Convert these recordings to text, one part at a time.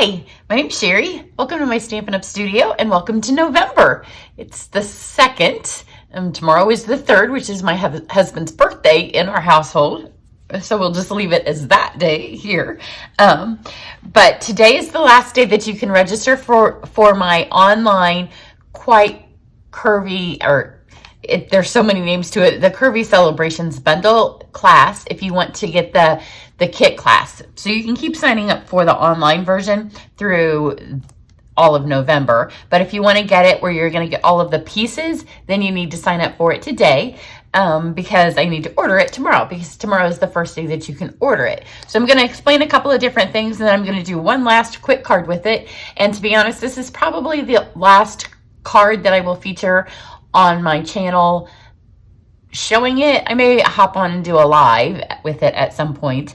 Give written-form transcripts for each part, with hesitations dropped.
Hi, my name's Cheri. Welcome to my Stampin' Up! Studio and welcome to November. It's the 2nd and tomorrow is the 3rd, which is my husband's birthday in our household. So we'll just leave it as that day here. But today is the last day that you can register for my online Quite Curvy, there's so many names to it, the Curvy Celebrations Bundle class if you want to get the kit class. So you can keep signing up for the online version through all of November. But if you want to get it where you're going to get all of the pieces, then you need to sign up for it today because I need to order it tomorrow, because tomorrow is the first day that you can order it. So I'm going to explain a couple of different things, and then I'm going to do one last quick card with it. And to be honest, this is probably the last card that I will feature on my channel showing it. I may hop on and do a live with it at some point,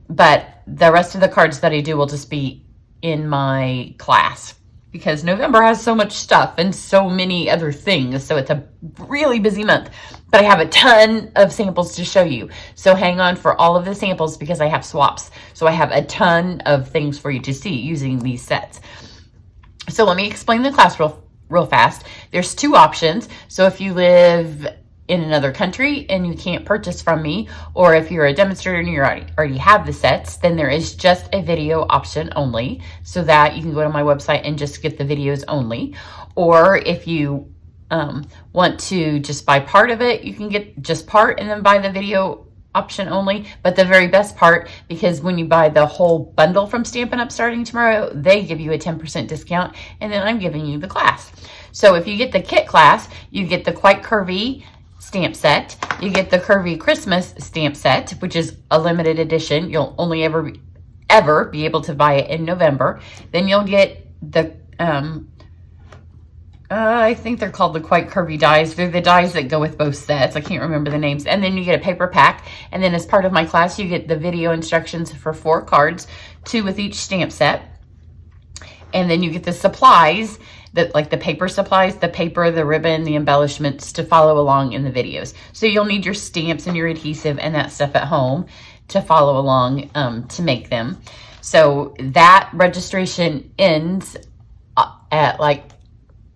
but the rest of the cards that I do will just be in my class because November has so much stuff and so many other things. So it's a really busy month, but I have a ton of samples to show you. So hang on for all of the samples because I have swaps. So I have a ton of things for you to see using these sets. So let me explain the class real fast. There's two options. So if you live in another country and you can't purchase from me, or if you're a demonstrator and you already have the sets, then there is just a video option only, so that you can go to my website and just get the videos only. Or if you want to just buy part of it, you can get just part and then buy the video option only. But the very best part, because when you buy the whole bundle from Stampin' Up! Starting tomorrow, they give you a 10% discount, and then I'm giving you the class. So if you get the kit class, you get the Quite Curvy stamp set, you get the Curvy Christmas stamp set, which is a limited edition. You'll only ever be able to buy it in November. Then you'll get the I think they're called the Quite Curvy dies. They're the dies that go with both sets. I can't remember the names. And then you get a paper pack. And then as part of my class, you get the video instructions for 4 cards, 2 with each stamp set. And then you get the supplies, like the paper supplies, the paper, the ribbon, the embellishments to follow along in the videos. So you'll need your stamps and your adhesive and that stuff at home to follow along to make them. So that registration ends at like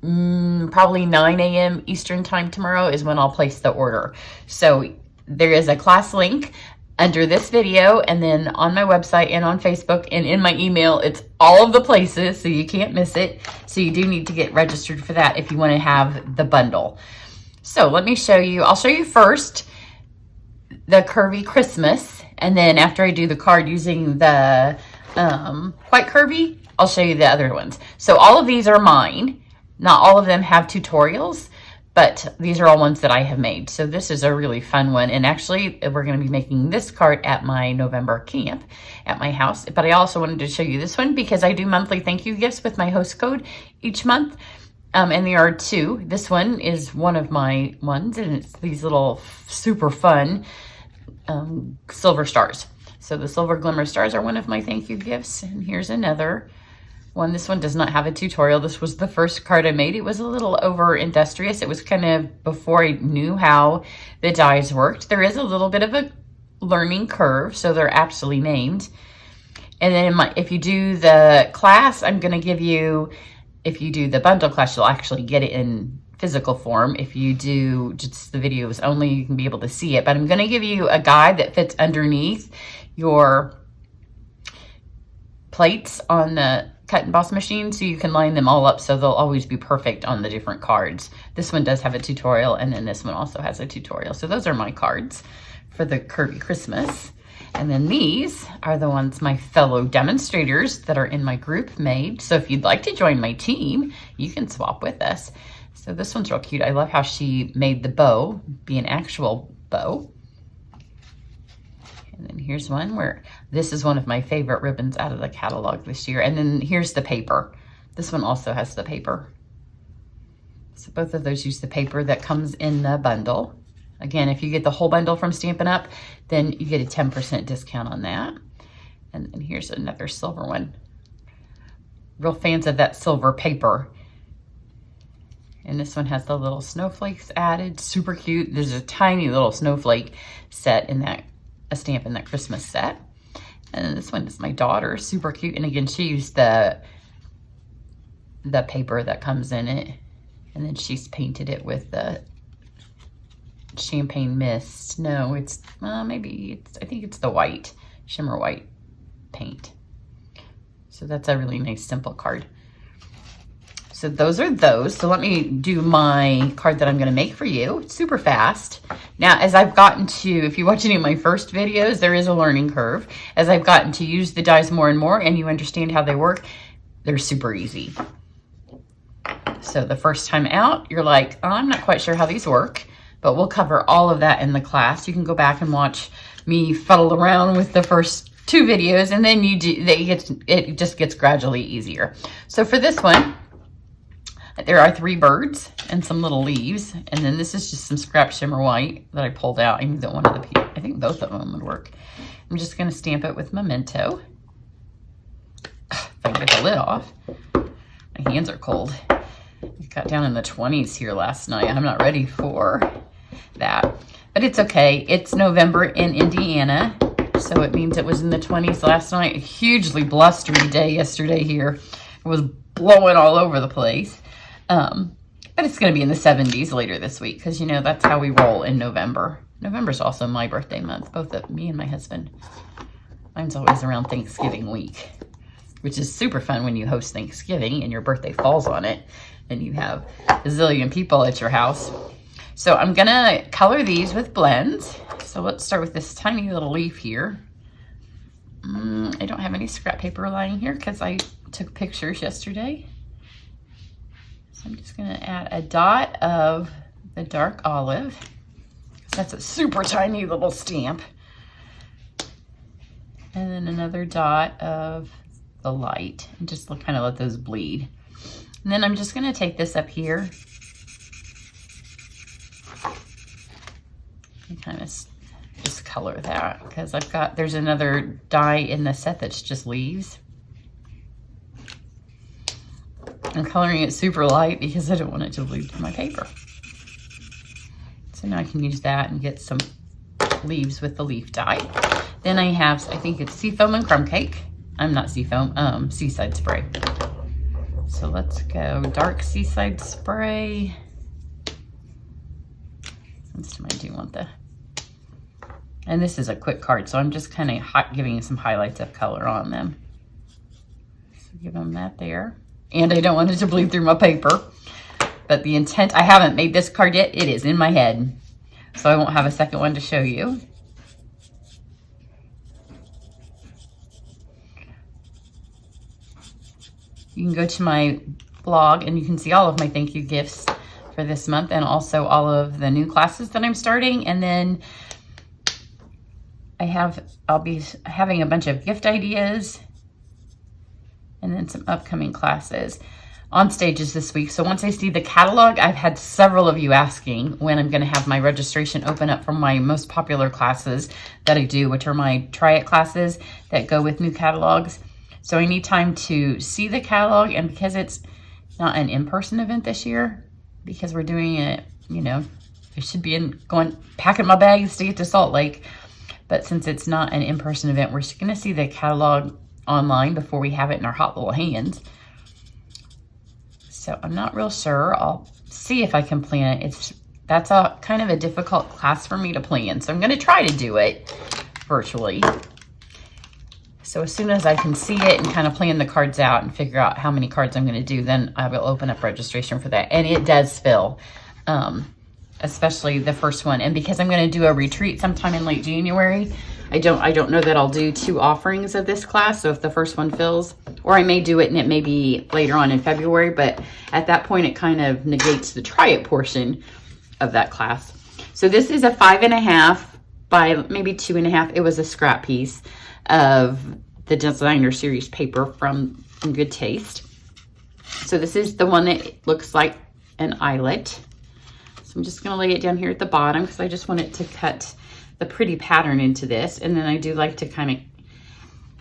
probably 9 a.m. Eastern time tomorrow is when I'll place the order. So there is a class link under this video, and then on my website and on Facebook and in my email. It's all of the places, so you can't miss it. So you do need to get registered for that if you want to have the bundle. So let me show you. I'll show you first the Curvy Christmas, and then after I do the card using the Quite Curvy, I'll show you the other ones. So all of these are mine. Not all of them have tutorials, but these are all ones that I have made. So this is a really fun one. And actually, we're going to be making this card at my November camp at my house. But I also wanted to show you this one because I do monthly thank you gifts with my host code each month. And there are 2. This one is one of my ones, and it's these little super fun silver stars. So the silver glimmer stars are one of my thank you gifts. And here's another one. This one does not have a tutorial. This was the first card I made. It was a little over industrious. It was kind of before I knew how the dies worked. There is a little bit of a learning curve, so they're actually named. And then if you do the class, I'm going to give you, if you do the bundle class, you'll actually get it in physical form. If you do just the videos only, you can be able to see it. But I'm going to give you a guide that fits underneath your plates on the cut and emboss machine, so you can line them all up so they'll always be perfect on the different cards. This one does have a tutorial, and then this one also has a tutorial. So those are my cards for the Curvy Christmas. And then these are the ones my fellow demonstrators that are in my group made. So if you'd like to join my team, you can swap with us. So this one's real cute. I love how she made the bow be an actual bow. And then here's one where this is one of my favorite ribbons out of the catalog this year. And then here's the paper. This one also has the paper. So both of those use the paper that comes in the bundle. Again, if you get the whole bundle from Stampin' Up, then you get a 10% discount on that. And then here's another silver one. Real fans of that silver paper. And this one has the little snowflakes added. Super cute. There's a tiny little snowflake set in that, a stamp in that Christmas set. And then this one is my daughter, super cute. And again, she used the paper that comes in it. And then she's painted it with the champagne mist. No, it's, I think it's the white, shimmer white paint. So that's a really nice, simple card. So those are those. So let me do my card that I'm going to make for you. It's super fast. Now, as I've gotten to, if you watch any of my first videos, there is a learning curve. As I've gotten to use the dies more and more and you understand how they work, they're super easy. So the first time out, you're like, oh, I'm not quite sure how these work, but we'll cover all of that in the class. You can go back and watch me fuddle around with the first 2 videos, and then it just gets gradually easier. So for this one, there are 3 birds and some little leaves. And then this is just some scrap shimmer white that I pulled out. I knew that one of the people, I think both of them would work. I'm just going to stamp it with Memento. If I can get the lid off. My hands are cold. It got down in the 20s here last night. I'm not ready for that. But it's okay. It's November in Indiana. So it means it was in the 20s last night. A hugely blustery day yesterday here. It was blowing all over the place. But it's going to be in the 70s later this week because, you know, that's how we roll in November. November's also my birthday month, both of me and my husband. Mine's always around Thanksgiving week, which is super fun when you host Thanksgiving and your birthday falls on it and you have a zillion people at your house. So I'm going to color these with blends. So let's start with this tiny little leaf here. I don't have any scrap paper lying here because I took pictures yesterday. So I'm just going to add a dot of the dark olive. That's a super tiny little stamp. And then another dot of the light. And just kind of let those bleed. And then I'm just going to take this up here. And kind of just color that. Because there's another die in the set that's just leaves. I'm coloring it super light because I don't want it to bleed through my paper. So now I can use that and get some leaves with the leaf dye. Then I have, I think it's Seafoam and Crumb Cake. I'm not Seafoam, Seaside Spray. So let's go dark Seaside Spray. This time I do want and this is a quick card, so I'm just kind of giving you some highlights of color on them. So give them that there. And I don't want it to bleed through my paper. But the intent, I haven't made this card yet. It is in my head. So I won't have a second one to show you. You can go to my blog and you can see all of my thank you gifts for this month and also all of the new classes that I'm starting. And then I'll be having a bunch of gift ideas and then some upcoming classes on stages this week. So once I see the catalog, I've had several of you asking when I'm going to have my registration open up for my most popular classes that I do, which are my Try It classes that go with new catalogs. So I need time to see the catalog, and because it's not an in-person event this year, because we're doing it, you know, I should be packing my bags to get to Salt Lake. But since it's not an in-person event, we're just going to see the catalog online before we have it in our hot little hands. So I'm not real sure. I'll see if I can plan it. That's a kind of a difficult class for me to plan. So I'm going to try to do it virtually. So as soon as I can see it and kind of plan the cards out and figure out how many cards I'm going to do, then I will open up registration for that. And it does fill, especially the first one. And because I'm going to do a retreat sometime in late January, I don't know that I'll do 2 offerings of this class. So if the first one fills, or I may do it and it may be later on in February, but at that point it kind of negates the Try It portion of that class. So this is a 5.5 by maybe 2.5. It was a scrap piece of the designer series paper from Good Taste. So this is the one that looks like an eyelet. So I'm just going to lay it down here at the bottom because I just want it to cut the pretty pattern into this. And then I do like to kind of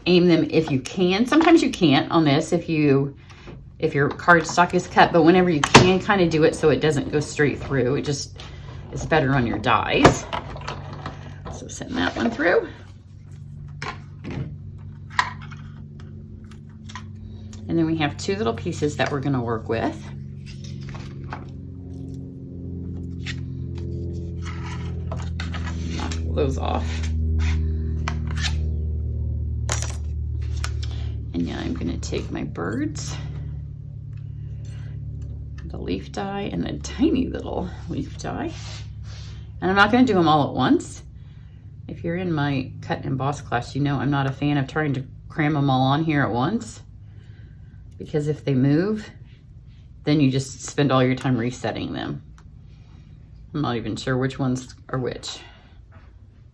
aim them if you can. Sometimes you can't on this if your cardstock is cut, but whenever you can, kind of do it so it doesn't go straight through. It just is better on your dies. So send that one through. And then we have 2 little pieces that we're going to work with. Knock those off. And now I'm going to take my birds, the leaf die, and the tiny little leaf die. And I'm not going to do them all at once. If you're in my cut and emboss class, you know I'm not a fan of trying to cram them all on here at once. Because if they move, then you just spend all your time resetting them. I'm not even sure which ones are which,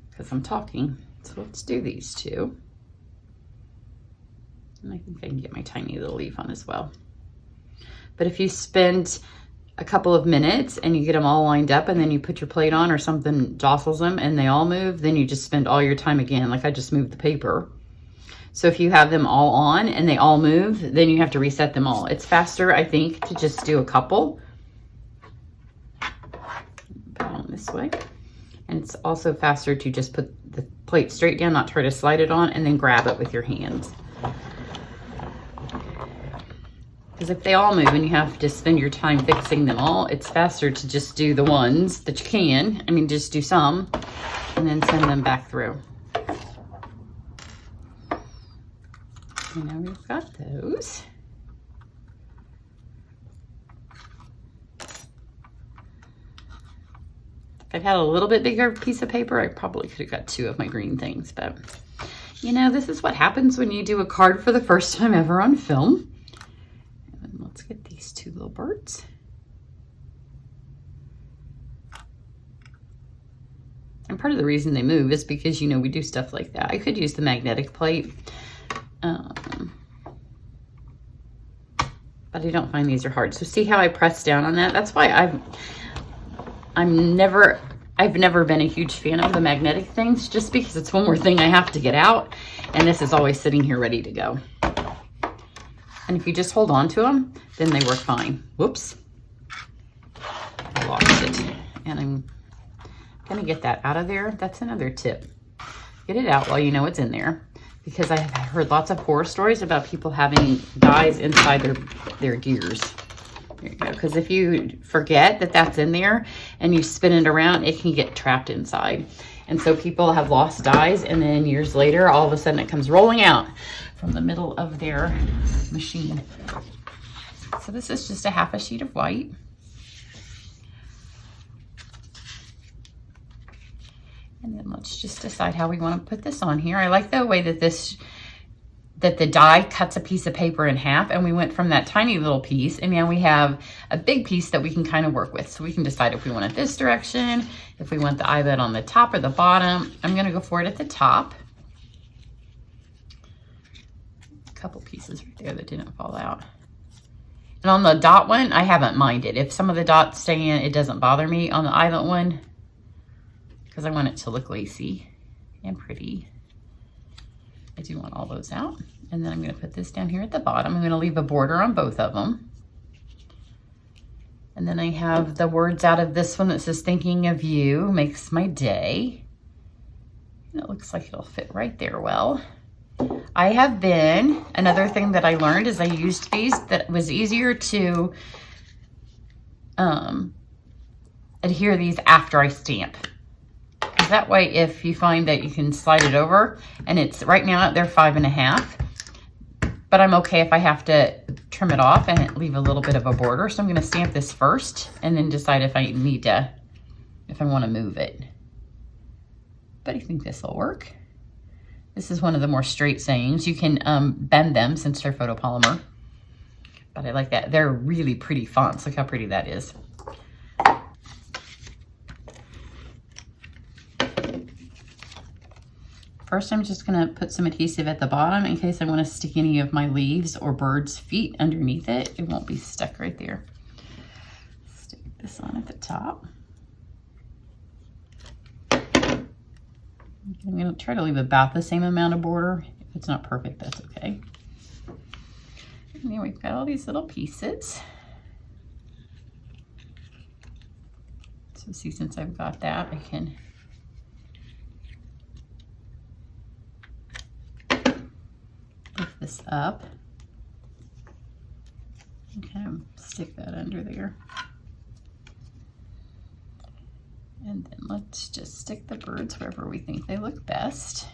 because I'm talking. So let's do these 2. And I think I can get my tiny little leaf on as well. But if you spend a couple of minutes and you get them all lined up and then you put your plate on or something jostles them and they all move, then you just spend all your time again. Like I just moved the paper. So if you have them all on and they all move, then you have to reset them all. It's faster, I think, to just do a couple. Put it on this way. And it's also faster to just put the plate straight down, not try to slide it on, and then grab it with your hands. Because if they all move and you have to spend your time fixing them all, it's faster to just do the ones that you can. I mean, just do some and then send them back through. And now we've got those. If I'd had a little bit bigger piece of paper, I probably could have got 2 of my green things. But, you know, this is what happens when you do a card for the first time ever on film. And let's get these 2 little birds. And part of the reason they move is because, you know, we do stuff like that. I could use the magnetic plate. But I don't find these are hard. So see how I press down on that? That's why I've never been a huge fan of the magnetic things, just because it's one more thing I have to get out, and this is always sitting here ready to go. And if you just hold on to them, then they work fine. Whoops, I lost it, and I'm gonna get that out of there. That's another tip. Get it out while you know it's in there. Because I have heard lots of horror stories about people having dies inside their gears. There you go. Because if you forget that that's in there and you spin it around, it can get trapped inside. And so people have lost dies, and then years later, all of a sudden it comes rolling out from the middle of their machine. So this is just a half a sheet of white. And then let's just decide how we want to put this on here. I like the way that the die cuts a piece of paper in half, and we went from that tiny little piece, and now we have a big piece that we can kind of work with. So we can decide if we want it this direction, if we want the eyelid on the top or the bottom. I'm going to go for it at the top. A couple pieces right there that didn't fall out. And on the dot one, I haven't minded. If some of the dots stay in, it doesn't bother me. On the eyelet one, because I want it to look lacy and pretty, I do want all those out. And then I'm going to put this down here at the bottom. I'm going to leave a border on both of them. And then I have the words out of this one that says, thinking of you makes my day. And it looks like it'll fit right there well. Another thing that I learned is I used these that was easier to adhere these after I stamp. That way, if you find that you can slide it over, and it's right now they're 5.5, but I'm okay if I have to trim it off and leave a little bit of a border. So I'm going to stamp this first and then decide if I want to move it. But I think this will work. This is one of the more straight sayings. You can bend them since they're photopolymer, but I like that. They're really pretty fonts. Look how pretty that is. First, I'm just going to put some adhesive at the bottom in case I want to stick any of my leaves or birds' feet underneath it. It won't be stuck right there. Stick this on at the top. I'm going to try to leave about the same amount of border. If it's not perfect, that's okay. And then we've got all these little pieces. So see, since I've got that, I can lift this up. kind of stick that under there. And then let's just stick the birds wherever we think they look best.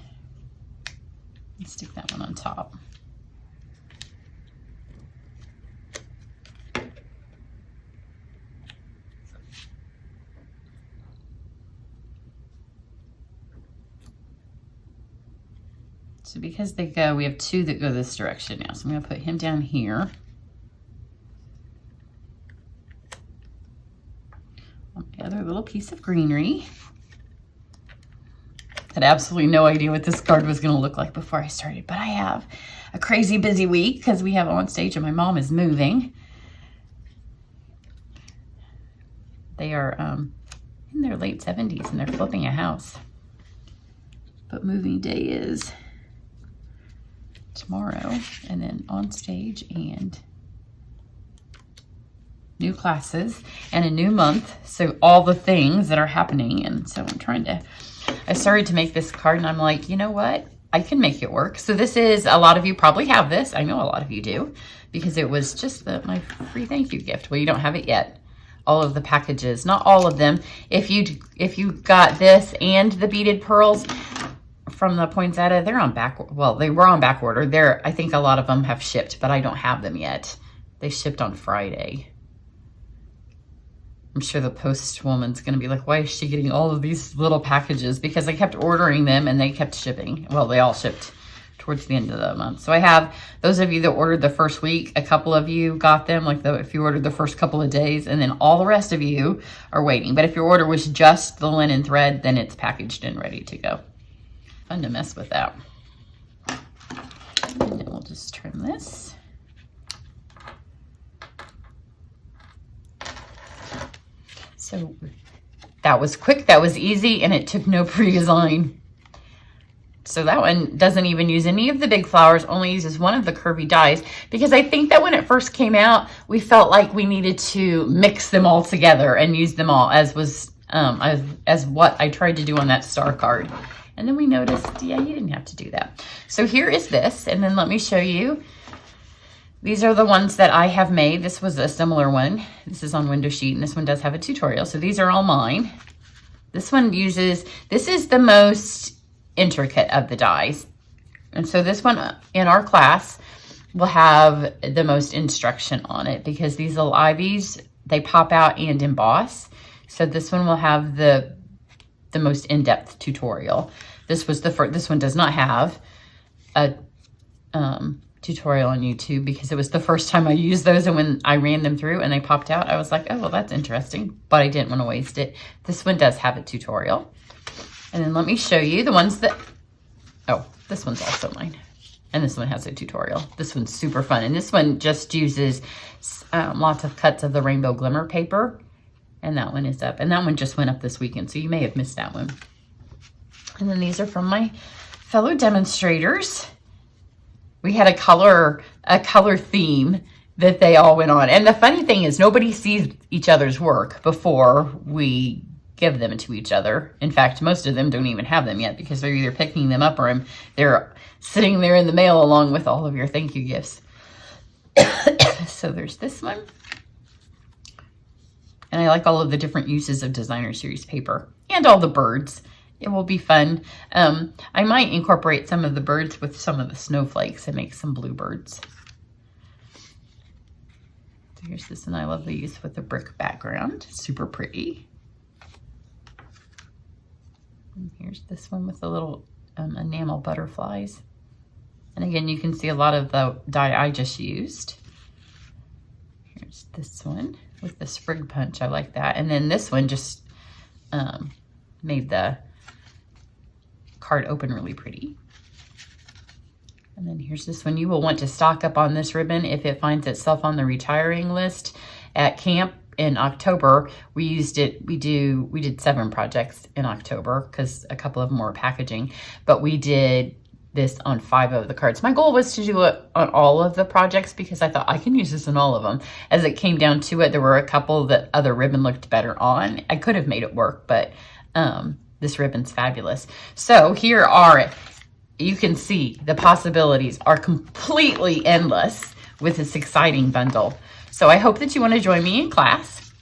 And stick that one on top. So because they go, we have two that go this direction now. So I'm going to put him down here. On my other little piece of greenery. Had absolutely no idea what this card was going to look like before I started, but I have a crazy busy week because we have on stage and my mom is moving. They are in their late 70s and they're flipping a house. But moving day is tomorrow, and then on stage and new classes and a new month. So all the things that are happening. And so I started to make this card and I'm like, you know what? I can make it work. So this is, a lot of you probably have this. I know a lot of you do because it was just my free thank you gift. Well, you don't have it yet. All of the packages, not all of them. If you got this and the beaded pearls from the poinsettia, they're on they were on back order. I think a lot of them have shipped, but I don't have them yet. They shipped on Friday. I'm sure the post woman's going to be like, why is she getting all of these little packages? Because I kept ordering them and they kept shipping. Well, they all shipped towards the end of the month. So I have those of you that ordered the first week, a couple of you got them, if you ordered the first couple of days, and then all the rest of you are waiting. But if your order was just the linen thread, then it's packaged and ready to go. Fun to mess with that. And then we'll just trim this. So that was quick, that was easy, and it took no pre-design. So that one doesn't even use any of the big flowers, only uses one of the curvy dies, because I think that when it first came out, we felt like we needed to mix them all together and use them all, as what I tried to do on that star card. And then we noticed, yeah, you didn't have to do that. So here is this, and then let me show you. These are the ones that I have made. This was a similar one. This is on window sheet, and this one does have a tutorial. So these are all mine. This is the most intricate of the dies. And so this one in our class will have the most instruction on it because these little ivies, they pop out and emboss. So this one will have the most in-depth tutorial. This one does not have a tutorial on YouTube because it was the first time I used those, and when I ran them through and they popped out, I was like, oh, well, that's interesting, but I didn't want to waste it. This one does have a tutorial. And then let me show you the ones that, oh, this one's also mine. And this one has a tutorial. This one's super fun. And this one just uses lots of cuts of the rainbow glimmer paper. And that one is up. And that one just went up this weekend, so you may have missed that one. And then these are from my fellow demonstrators. We had a color theme that they all went on. And the funny thing is nobody sees each other's work before we give them to each other. In fact, most of them don't even have them yet because they're either picking them up or they're sitting there in the mail along with all of your thank you gifts. So there's this one. And I like all of the different uses of designer series paper and all the birds. It will be fun. I might incorporate some of the birds with some of the snowflakes and make some bluebirds. So here's this, and I love these with the brick background. Super pretty. And here's this one with the little enamel butterflies. And again, you can see a lot of the die I just used. Here's this one with the sprig punch. I like that. And then this one just made the card open really pretty. And then here's this one. You will want to stock up on this ribbon if it finds itself on the retiring list at camp. In October, we used it. We did 7 projects in October because a couple of them were packaging, but we did this on 5 of the cards. My goal was to do it on all of the projects because I thought I can use this in all of them. As it came down to it, there were a couple that other ribbon looked better on. I could have made it work, but this ribbon's fabulous. So here you can see the possibilities are completely endless with this exciting bundle. So I hope that you want to join me in class.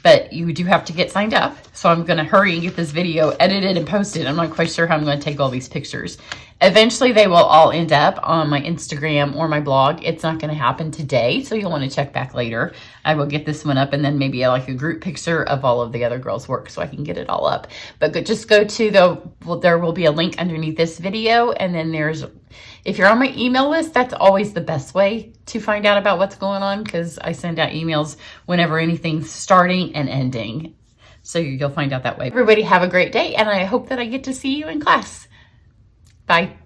But you do have to get signed up. So I'm going to hurry and get this video edited and posted. I'm not quite sure how I'm going to take all these pictures. Eventually, they will all end up on my Instagram or my blog. It's not going to happen today, so you'll want to check back later. I will get this one up, and then maybe like a group picture of all of the other girls' work so I can get it all up. But just go to there will be a link underneath this video, and then if you're on my email list, that's always the best way to find out about what's going on, because I send out emails whenever anything's starting and ending. So you'll find out that way. Everybody have a great day, and I hope that I get to see you in class. Bye.